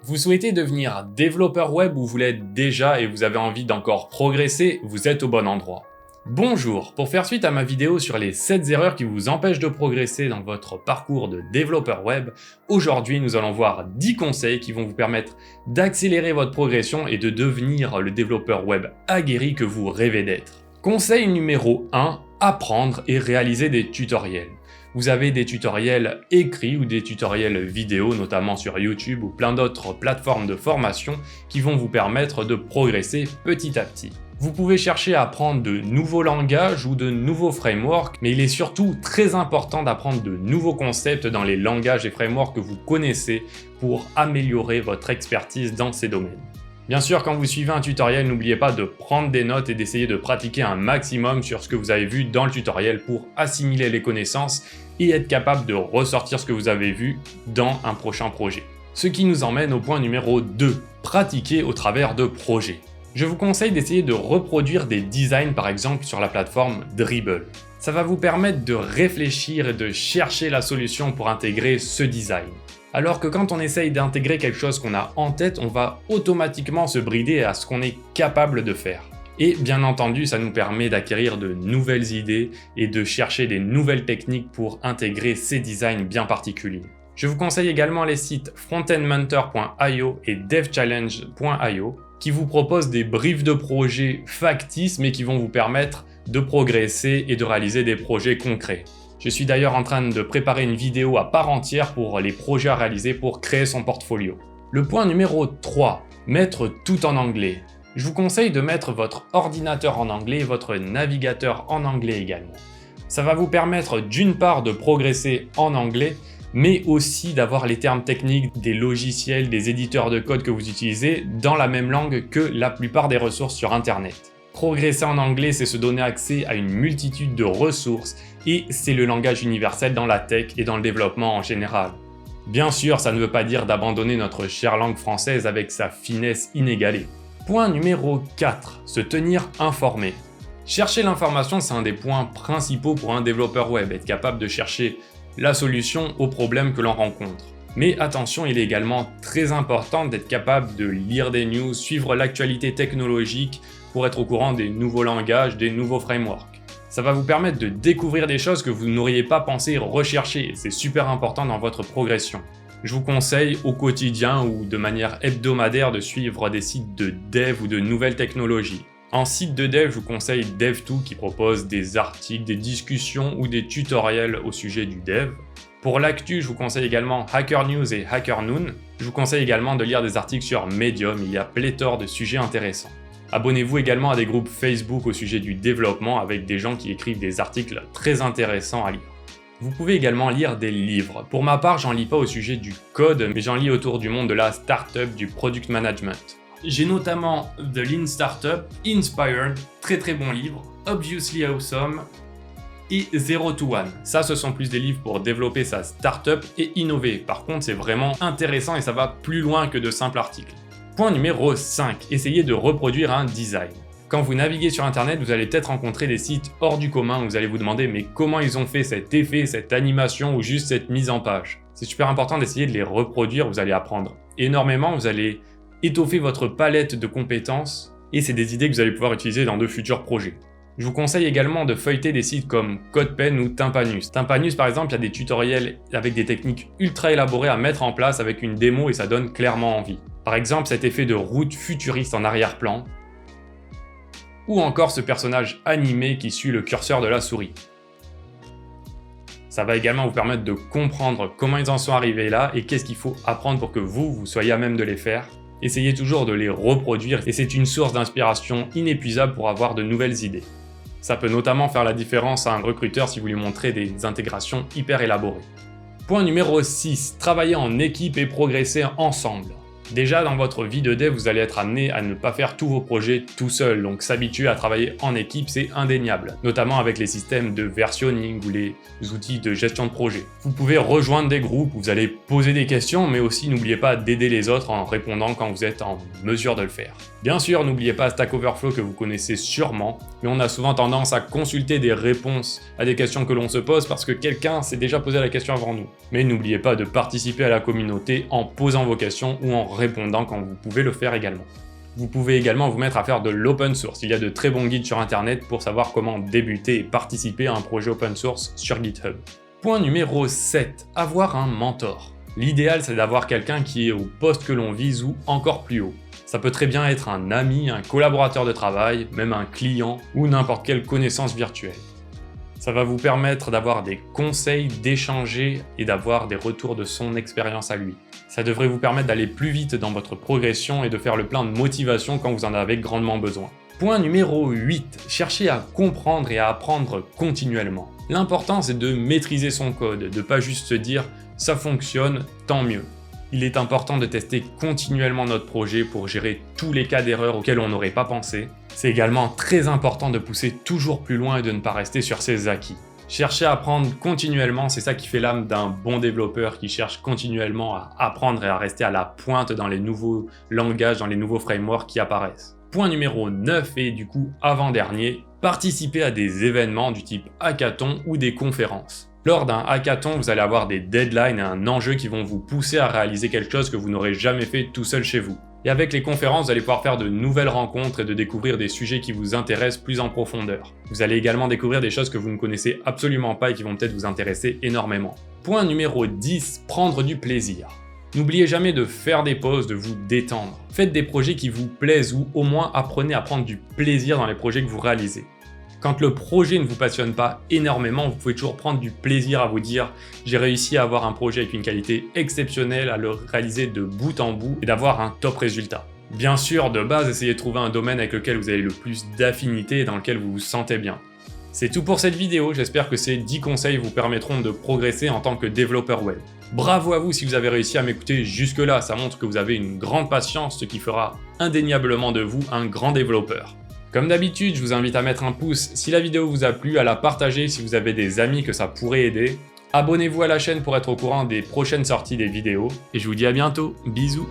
Vous souhaitez devenir développeur web ou vous l'êtes déjà et vous avez envie d'encore progresser, vous êtes au bon endroit. Bonjour, pour faire suite à ma vidéo sur les 7 erreurs qui vous empêchent de progresser dans votre parcours de développeur web, aujourd'hui nous allons voir 10 conseils qui vont vous permettre d'accélérer votre progression et de devenir le développeur web aguerri que vous rêvez d'être. Conseil numéro 1, apprendre et réaliser des tutoriels. Vous avez des tutoriels écrits ou des tutoriels vidéo, notamment sur YouTube ou plein d'autres plateformes de formation qui vont vous permettre de progresser petit à petit. Vous pouvez chercher à apprendre de nouveaux langages ou de nouveaux frameworks, mais il est surtout très important d'apprendre de nouveaux concepts dans les langages et frameworks que vous connaissez pour améliorer votre expertise dans ces domaines. Bien sûr, quand vous suivez un tutoriel, n'oubliez pas de prendre des notes et d'essayer de pratiquer un maximum sur ce que vous avez vu dans le tutoriel pour assimiler les connaissances et être capable de ressortir ce que vous avez vu dans un prochain projet. Ce qui nous emmène au point numéro 2, pratiquer au travers de projets. Je vous conseille d'essayer de reproduire des designs par exemple sur la plateforme Dribbble. Ça va vous permettre de réfléchir et de chercher la solution pour intégrer ce design. Alors que quand on essaye d'intégrer quelque chose qu'on a en tête, on va automatiquement se brider à ce qu'on est capable de faire. Et bien entendu, ça nous permet d'acquérir de nouvelles idées et de chercher des nouvelles techniques pour intégrer ces designs bien particuliers. Je vous conseille également les sites frontendmentor.io et devchallenge.io qui vous proposent des briefs de projets factices mais qui vont vous permettre de progresser et de réaliser des projets concrets. Je suis d'ailleurs en train de préparer une vidéo à part entière pour les projets à réaliser pour créer son portfolio. Le point numéro 3, mettre tout en anglais. Je vous conseille de mettre votre ordinateur en anglais et votre navigateur en anglais également. Ça va vous permettre d'une part de progresser en anglais, mais aussi d'avoir les termes techniques des logiciels, des éditeurs de code que vous utilisez dans la même langue que la plupart des ressources sur Internet. Progresser en anglais, c'est se donner accès à une multitude de ressources et c'est le langage universel dans la tech et dans le développement en général. Bien sûr, ça ne veut pas dire d'abandonner notre chère langue française avec sa finesse inégalée. Point numéro 4, se tenir informé. Chercher l'information, c'est un des points principaux pour un développeur web, être capable de chercher la solution aux problèmes que l'on rencontre. Mais attention, il est également très important d'être capable de lire des news, suivre l'actualité technologique pour être au courant des nouveaux langages, des nouveaux frameworks. Ça va vous permettre de découvrir des choses que vous n'auriez pas pensé rechercher, et c'est super important dans votre progression. Je vous conseille au quotidien ou de manière hebdomadaire de suivre des sites de dev ou de nouvelles technologies. En site de dev, je vous conseille Dev2 qui propose des articles, des discussions ou des tutoriels au sujet du dev. Pour l'actu, je vous conseille également Hacker News et Hacker Noon. Je vous conseille également de lire des articles sur Medium, il y a pléthore de sujets intéressants. Abonnez-vous également à des groupes Facebook au sujet du développement avec des gens qui écrivent des articles très intéressants à lire. Vous pouvez également lire des livres. Pour ma part, j'en lis pas au sujet du code, mais j'en lis autour du monde de la startup, du product management. J'ai notamment The Lean Startup, Inspired, très bon livre, Obviously Awesome et 0 to 1. Ça, ce sont plus des livres pour développer sa startup et innover. Par contre, c'est vraiment intéressant et ça va plus loin que de simples articles. Point numéro 5, essayez de reproduire un design. Quand vous naviguez sur Internet, vous allez peut-être rencontrer des sites hors du commun où vous allez vous demander mais comment ils ont fait cet effet, cette animation ou juste cette mise en page. C'est super important d'essayer de les reproduire, vous allez apprendre énormément, vous allez étoffer votre palette de compétences et c'est des idées que vous allez pouvoir utiliser dans de futurs projets. Je vous conseille également de feuilleter des sites comme CodePen ou Tympanus. Tympanus par exemple, il y a des tutoriels avec des techniques ultra élaborées à mettre en place avec une démo et ça donne clairement envie. Par exemple cet effet de route futuriste en arrière-plan, ou encore ce personnage animé qui suit le curseur de la souris. Ça va également vous permettre de comprendre comment ils en sont arrivés là et qu'est-ce qu'il faut apprendre pour que vous soyez à même de les faire. Essayez toujours de les reproduire et c'est une source d'inspiration inépuisable pour avoir de nouvelles idées. Ça peut notamment faire la différence à un recruteur si vous lui montrez des intégrations hyper élaborées. Point numéro 6, travailler en équipe et progresser ensemble. Déjà, dans votre vie de dev, vous allez être amené à ne pas faire tous vos projets tout seul, donc s'habituer à travailler en équipe, c'est indéniable, notamment avec les systèmes de versionning ou les outils de gestion de projet. Vous pouvez rejoindre des groupes où vous allez poser des questions, mais aussi n'oubliez pas d'aider les autres en répondant quand vous êtes en mesure de le faire. Bien sûr, n'oubliez pas Stack Overflow que vous connaissez sûrement, mais on a souvent tendance à consulter des réponses à des questions que l'on se pose parce que quelqu'un s'est déjà posé la question avant nous. Mais n'oubliez pas de participer à la communauté en posant vos questions ou en répondant quand vous pouvez le faire également. Vous pouvez également vous mettre à faire de l'open source. Il y a de très bons guides sur internet pour savoir comment débuter et participer à un projet open source sur GitHub. Point numéro 7. Avoir un mentor. L'idéal, c'est d'avoir quelqu'un qui est au poste que l'on vise ou encore plus haut. Ça peut très bien être un ami, un collaborateur de travail, même un client ou n'importe quelle connaissance virtuelle. Ça va vous permettre d'avoir des conseils, d'échanger et d'avoir des retours de son expérience à lui. Ça devrait vous permettre d'aller plus vite dans votre progression et de faire le plein de motivation quand vous en avez grandement besoin. Point numéro 8. Cherchez à comprendre et à apprendre continuellement. L'important, c'est de maîtriser son code, de pas juste se dire « ça fonctionne, tant mieux ». Il est important de tester continuellement notre projet pour gérer tous les cas d'erreur auxquels on n'aurait pas pensé. C'est également très important de pousser toujours plus loin et de ne pas rester sur ses acquis. Chercher à apprendre continuellement, c'est ça qui fait l'âme d'un bon développeur qui cherche continuellement à apprendre et à rester à la pointe dans les nouveaux langages, dans les nouveaux frameworks qui apparaissent. Point numéro 9 et du coup avant-dernier, participer à des événements du type hackathon ou des conférences. Lors d'un hackathon, vous allez avoir des deadlines et un enjeu qui vont vous pousser à réaliser quelque chose que vous n'aurez jamais fait tout seul chez vous. Et avec les conférences, vous allez pouvoir faire de nouvelles rencontres et de découvrir des sujets qui vous intéressent plus en profondeur. Vous allez également découvrir des choses que vous ne connaissez absolument pas et qui vont peut-être vous intéresser énormément. Point numéro 10, prendre du plaisir. N'oubliez jamais de faire des pauses, de vous détendre. Faites des projets qui vous plaisent ou au moins apprenez à prendre du plaisir dans les projets que vous réalisez. Quand le projet ne vous passionne pas énormément, vous pouvez toujours prendre du plaisir à vous dire « j'ai réussi à avoir un projet avec une qualité exceptionnelle, à le réaliser de bout en bout et d'avoir un top résultat ». Bien sûr, de base, essayez de trouver un domaine avec lequel vous avez le plus d'affinité et dans lequel vous vous sentez bien. C'est tout pour cette vidéo, j'espère que ces 10 conseils vous permettront de progresser en tant que développeur web. Bravo à vous si vous avez réussi à m'écouter jusque-là, ça montre que vous avez une grande patience, ce qui fera indéniablement de vous un grand développeur. Comme d'habitude, je vous invite à mettre un pouce si la vidéo vous a plu, à la partager si vous avez des amis que ça pourrait aider. Abonnez-vous à la chaîne pour être au courant des prochaines sorties des vidéos. Et je vous dis à bientôt, bisous!